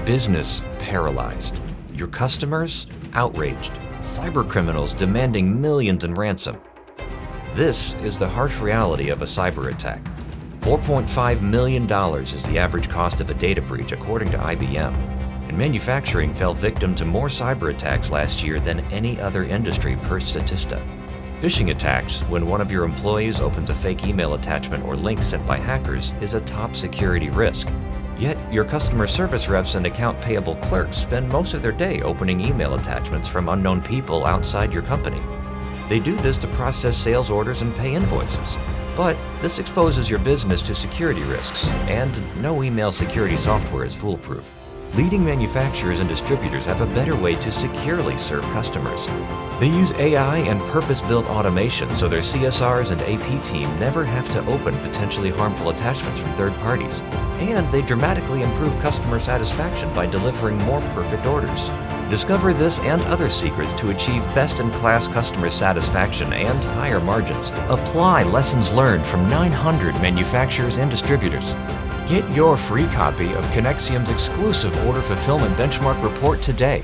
business paralyzed, your customers outraged, cybercriminals demanding millions in ransom. This is the harsh reality of a cyber attack. $4.5 million is the average cost of a data breach according to IBM, and manufacturing fell victim to more cyber attacks last year than any other industry per Statista. Phishing attacks, when one of your employees opens a fake email attachment or link sent by hackers, is a top security risk. Yet, your customer service reps and account payable clerks spend most of their day opening email attachments from unknown people outside your company. They do this to process sales orders and pay invoices. But this exposes your business to security risks, and no email security software is foolproof. Leading manufacturers and distributors have a better way to securely serve customers. They use AI and purpose-built automation so their CSRs and AP team never have to open potentially harmful attachments from third parties. And they dramatically improve customer satisfaction by delivering more perfect orders. Discover this and other secrets to achieve best-in-class customer satisfaction and higher margins. Apply lessons learned from 900 manufacturers and distributors. Get your free copy of Connexium's exclusive order fulfillment benchmark report today.